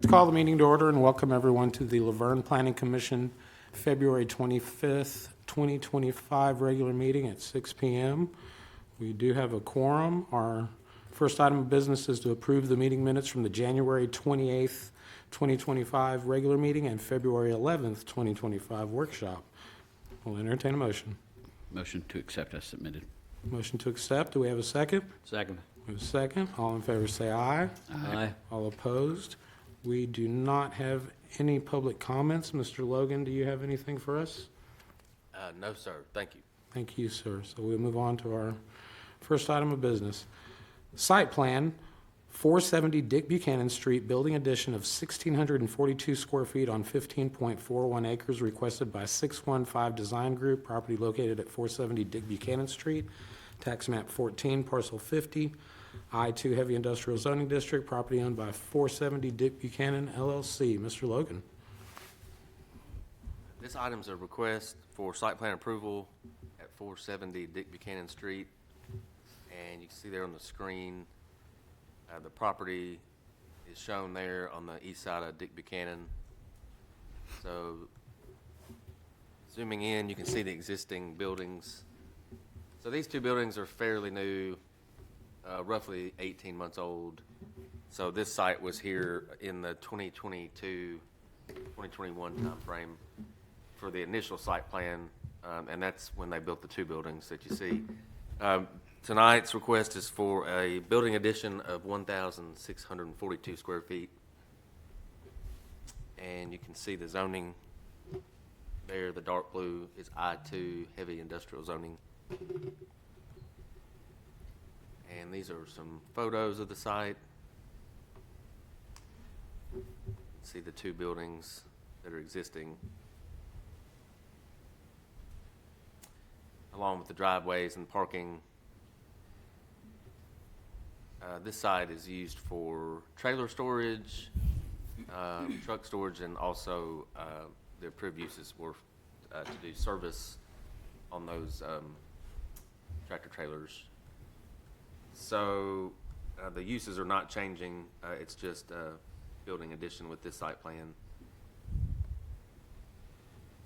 Call the meeting to order and welcome everyone to the Laverne Planning Commission February 25th, 2025 regular meeting at 6 p.m. We do have a quorum. Our first item of business is to approve the meeting minutes from the January 28th, 2025 regular meeting and February 11th, 2025 workshop. We'll entertain a motion. Motion to accept as submitted. Motion to accept. Do we have a second? Second. We have a second. All in favor say aye. Aye. All opposed? We do not have any public comments. Mr. Logan, do you have anything for us? No, sir. Thank you. Thank you, sir. So we'll move on to our first item of business. Site plan, 470 Dick Buchanan Street, building addition of 1,642 square feet on 15.41 acres, requested by 615 Design Group, property located at 470 Dick Buchanan Street, tax map 14, parcel 50, I-2 Heavy Industrial Zoning District, property owned by 470 Dick Buchanan LLC. Mr. Logan. This item's a request for site plan approval at 470 Dick Buchanan Street. And you can see there on the screen, the property is shown there on the east side of Dick Buchanan. So zooming in, you can see the existing buildings. So these two buildings are fairly new, roughly 18 months old. So this site was here in the 2022, 2021 timeframe for the initial site plan, and that's when they built the two buildings that you see. Tonight's request is for a building addition of 1,642 square feet. And you can see the zoning there. The dark blue is I-2 Heavy Industrial Zoning. And these are some photos of the site. See the two buildings that are existing, along with the driveways and parking. This site is used for trailer storage, truck storage, and also the approved uses were to do service on those tractor trailers. So the uses are not changing. It's just a building addition with this site plan.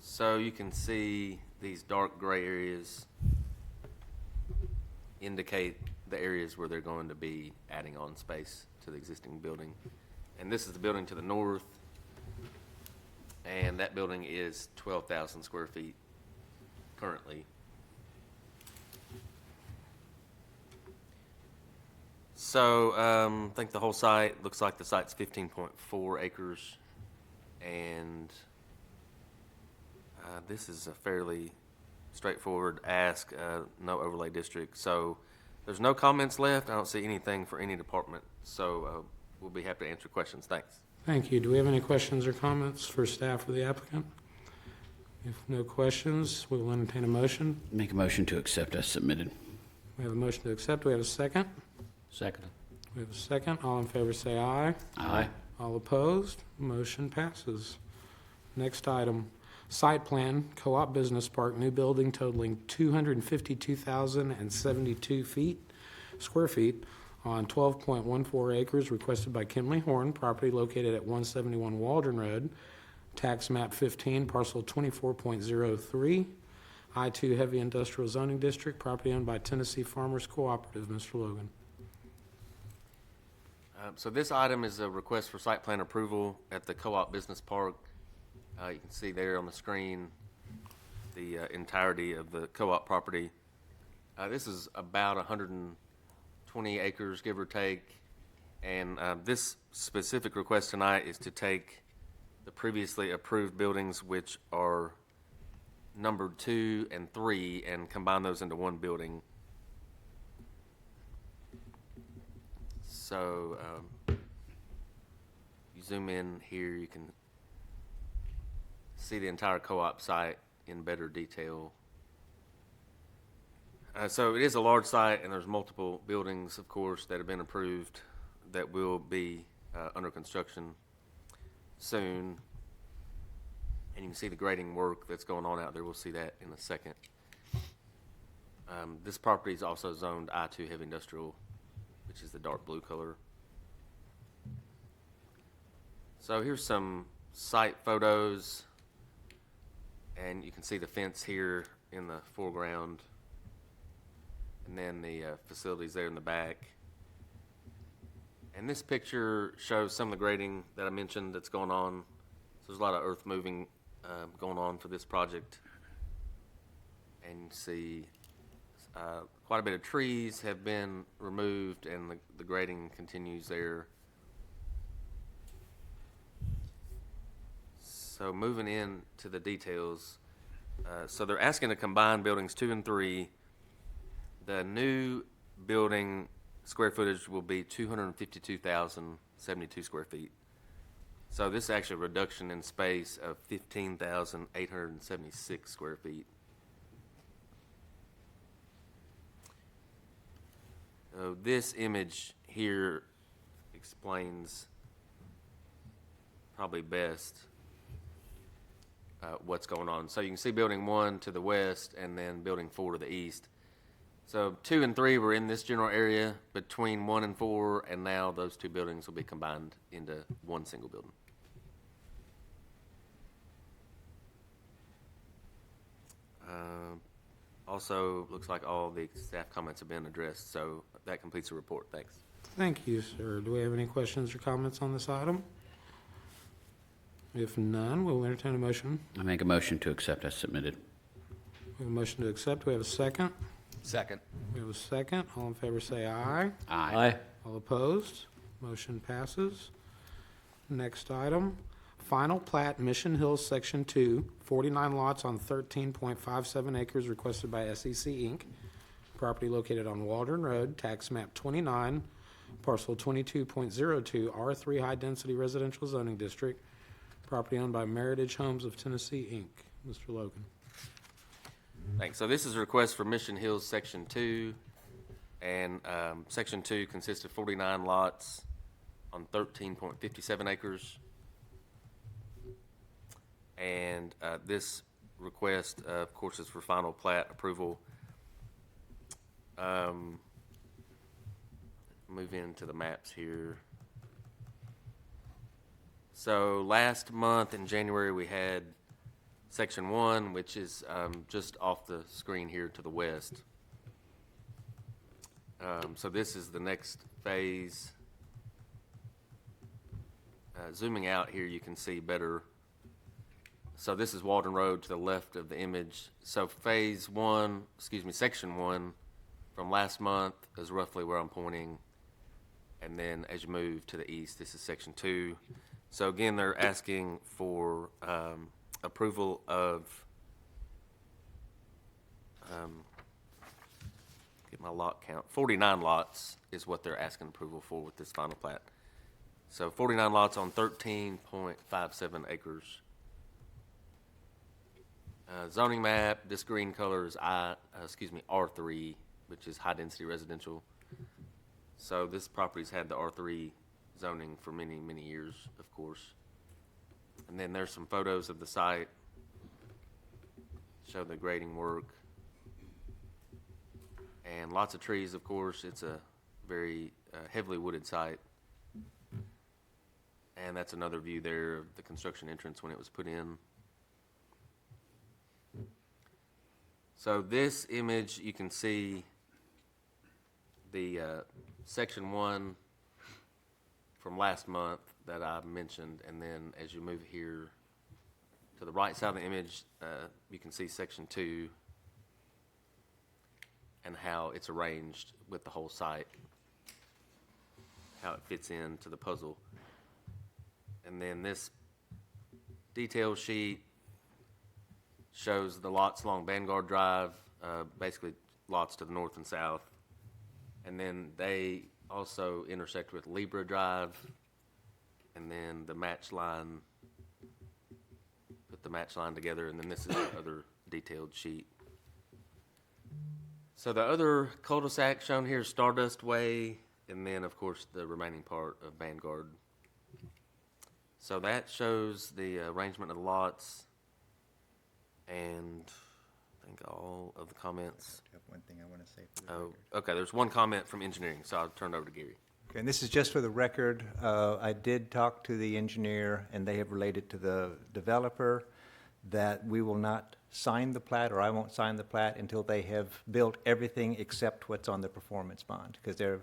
So you can see these dark gray areas indicate the areas where they're going to be adding on space to the existing building. And this is the building to the north, and that building is 12,000 square feet currently. So I think the whole site looks like the site's 15.4 acres, and this is a fairly straightforward ask, no overlay district. So there's no comments left. I don't see anything for any department, so we'll be happy to answer questions. Thanks. Thank you. Do we have any questions or comments for staff or the applicant? If no questions, we will entertain a motion. Make a motion to accept as submitted. We have a motion to accept. Do we have a second? Second. We have a second. All in favor say aye. Aye. All opposed? Motion passes. Next item, site plan, Co-op Business Park, new building totaling 252,072 square feet on 12.14 acres, requested by Kimley Horn, property located at 171 Waldron Road, tax map 15, parcel 24.03, I-2 Heavy Industrial Zoning District, property owned by Tennessee Farmers Cooperative. Mr. Logan. So this item is a request for site plan approval at the Co-op Business Park. You can see there on the screen the entirety of the co-op property. This is about 120 acres, give or take. And this specific request tonight is to take the previously approved buildings, which are numbered 2 and 3, and combine those into one building. So you zoom in here, you can see the entire co-op site in better detail. So it is a large site, and there's multiple buildings, of course, that have been approved that will be under construction soon. And you can see the grading work that's going on out there. We'll see that in a second. This property is also zoned I-2 Heavy Industrial, which is the dark blue color. So So here's some site photos, and you can see the fence here in the foreground, and then the facilities there in the back. And this picture shows some of the grading that I mentioned that's going on. So there's a lot of earth moving going on for this project. And you see quite a bit of trees have been removed, and the grading continues there. So moving into the details, so they're asking to combine buildings 2 and 3. The new building square footage will be 252,072 square feet. So this is actually a reduction in space of 15,876 square feet. This image here explains probably best what's going on. So you can see building 1 to the west and then building 4 to the east. So 2 and 3 were in this general area. Between 1 and 4, and now those 2 buildings will be combined into one single building. Also, looks like all the staff comments have been addressed, so that completes the report. Thanks. Thank you, sir. Do we have any questions or comments on this item? If none, we'll entertain a motion. I make a motion to accept as submitted. We have a motion to accept. We have a second. Second. We have a second. All in favor say aye. Aye. All opposed? Motion passes. Next item, final plat, Mission Hills, Section 2, 49 lots on 13.57 acres requested by SEC Inc. Property located on Waldron Road, tax map 29, parcel 22.02, R3 High Density Residential Zoning District. Property owned by Meritage Homes of Tennessee Inc. Mr. Logan. Thanks. So this is a request for Mission Hills Section 2, and Section 2 consists of 49 lots on 13.57 acres. And this request, of course, is for final plat approval. Move into the maps here. So last month in January, we had Section 1, which is just off the screen here to the west. So this is the next phase. Zooming out here, you can see better. So this is Waldron Road to the left of the image. So Section 1 from last month is roughly where I'm pointing. And then as you move to the east, this is Section 2. So again, they're asking for approval of, get my lot count, 49 lots is what they're asking approval for with this final plat. So 49 lots on 13.57 acres. Zoning map, this green color is R3, which is high density residential. So this property's had the R3 zoning for many, many years, of course. And then there's some photos of the site, show the grading work. And lots of trees, of course. It's a very heavily wooded site. And that's another view there of the construction entrance when it was put in. So this image, you can see the Section 1 from last month that I mentioned, and then as you move here to the right side of the image, you can see Section 2 and how it's arranged with the whole site, how it fits into the puzzle. And then this detail sheet shows the lots along Vanguard Drive, basically lots to the north and south. And then they also intersect with Libra Drive, and then the match line, put the match line together, and then this is the other detailed sheet. So the other cul-de-sac shown here is Stardust Way, and then, of course, the remaining part of Vanguard. So that shows the arrangement of the lots, and I think all of the comments. I have one thing I want to say for the Oh, record. okay, there's one comment from engineering, so I'll turn it over to Gary. Okay, and this is just for the record. I did talk to the engineer, and they have related to the developer that we will not sign the plat, or I won't sign the plat until they have built everything except what's on the performance bond, because they're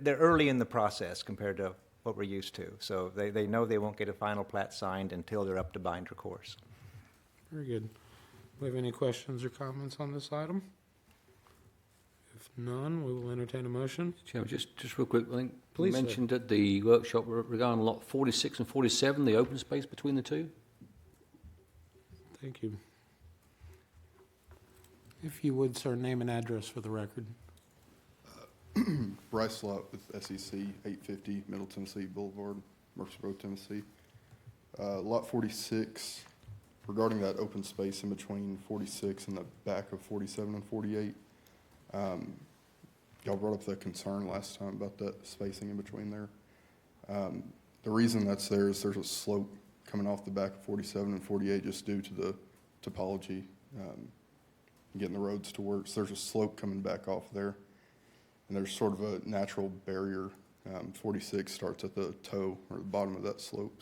early in the process compared to what we're used to. So they know they won't get a final plat signed until they're up to binder course. Very good. Do we have any questions or comments on this item? If none, we will entertain a motion. Chairman, just real quick, I think you Please, sir. mentioned at the workshop regarding lot 46 and 47, the open space between the two. Thank you. If you would, sir, name and address for the record. Bryce Lott with SEC, 850 Middle Tennessee Boulevard, Murfreesboro, Tennessee. Lot 46, regarding that open space in between 46 and the back of 47 and 48, y'all brought up the concern last time about that spacing in between there. The reason that's there is there's a slope coming off the back of 47 and 48 just due to the topology, getting the roads to work. So there's a slope coming back off there. And there's sort of a natural barrier. 46 starts at the toe or the bottom of that slope.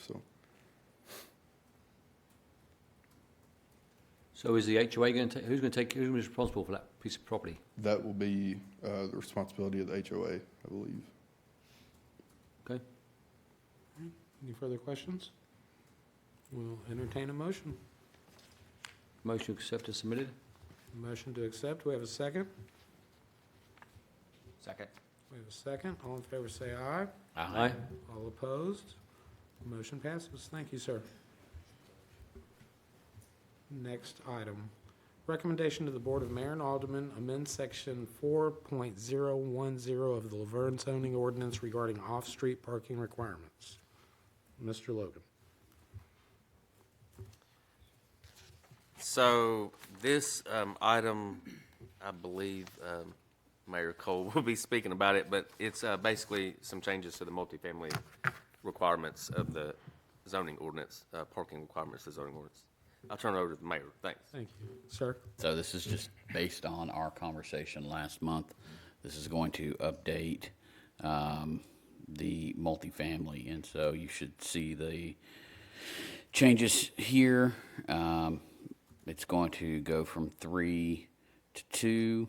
So is the HOA going to take, who's responsible for that piece of property? That will be the responsibility of the HOA, I believe. Okay. Any further questions? We'll entertain a motion. Motion to accept as submitted. Motion to accept. We have a second. Second. We have a second. All in favor say aye. Aye. All opposed? Motion passes. Thank you, sir. Next item. Recommendation to the Board of Mayor and Aldermen amend section 4.010 of the Laverne zoning ordinance regarding off-street parking requirements. Mr. Logan. So this item, I believe Mayor Cole will be speaking about it, but it's basically some changes to the multifamily requirements of the zoning ordinance, parking requirements of the zoning ordinance. I'll turn it over to the mayor. Thanks. Thank you. Sir? So this is just based on our conversation last month. This is going to update the multifamily, and so you should see the changes here. It's going to go from 3 to 2.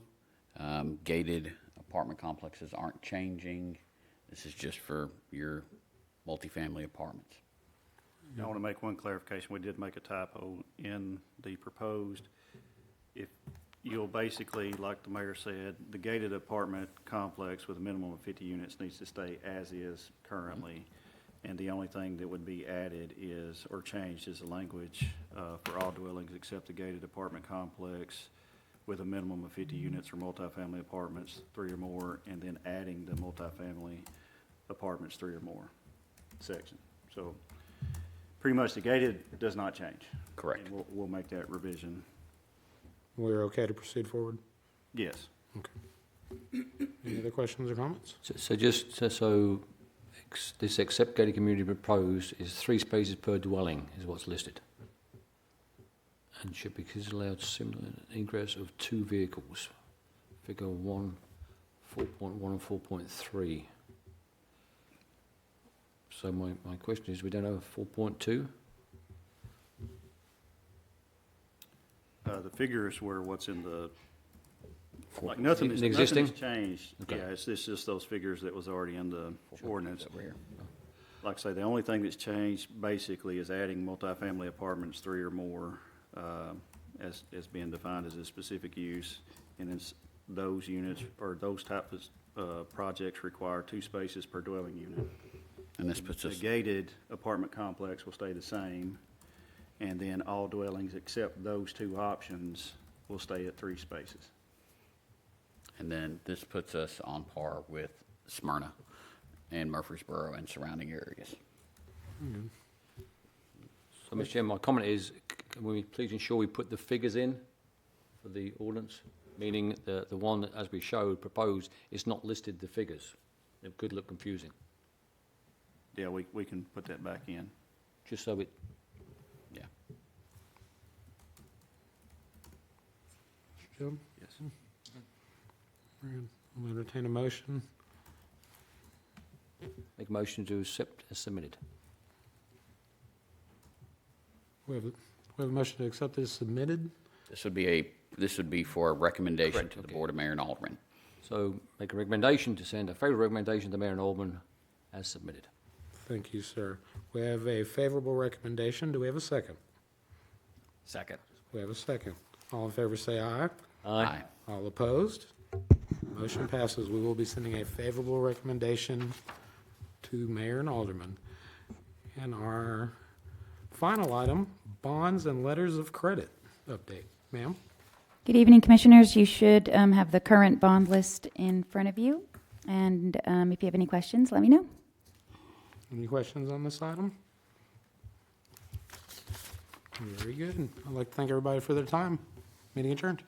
Gated apartment complexes aren't changing. This is just for your multifamily apartments. I want to make one clarification. We did make a typo in the proposed. If you'll basically, like the mayor said, the gated apartment complex with a minimum of 50 units needs to stay as is currently. And the only thing that would be added is, or changed, is the language for all dwellings except the gated apartment complex with a minimum of 50 units or multifamily apartments, 3 or more, and then adding the multifamily apartments, 3 or more section. So pretty much the gated does not change. Correct. And we'll make that revision. We're okay to proceed forward? Yes. Any other questions or comments? This accept gated community proposed is 3 spaces per dwelling is what's listed. And should be allowed similar ingress of 2 vehicles. Figure 1, 4.1 and 4.3. So my question is, we don't have 4.2? The figures were what's in the, like nothing In is the existing? changed. Okay. Yeah, it's just those figures that was already in the ordinance. Over here. Like I say, the only thing that's changed basically is adding multifamily apartments, 3 or more, as being defined as a specific use. And then those units, or those type of projects require 2 spaces per dwelling unit. And this puts The us, gated apartment complex will stay the same, and then all dwellings except those 2 options will stay at 3 spaces. and then this puts us on par with Smyrna and Murfreesboro and surrounding areas. So, Mr. Chairman, my comment is, can we please ensure we put the figures in for the ordinance? Meaning the one that, as we showed, proposed, is not listed the figures. It could look confusing. Yeah, we can put that back in. Just so it, Yeah. Jim? Yes. We'll entertain a motion. Make a motion to accept as submitted. We have a motion to accept as submitted. This would be for a recommendation Correct, to the okay. Board of Mayor and Aldermen. So make a recommendation to send a favorable recommendation to Mayor and Alderman as submitted. Thank you, sir. We have a favorable recommendation. Do we have a second? Second. We have a second. All in favor say aye. Aye. All opposed? Motion passes. We will be sending a favorable recommendation to Mayor and Alderman. And our final item, bonds and letters of credit update. Ma'am? Good evening, Commissioners. You should have the current bond list in front of you. And if you have any questions, let me know. Any questions on this item? Very good. I'd like to thank everybody for their time. Meeting adjourned.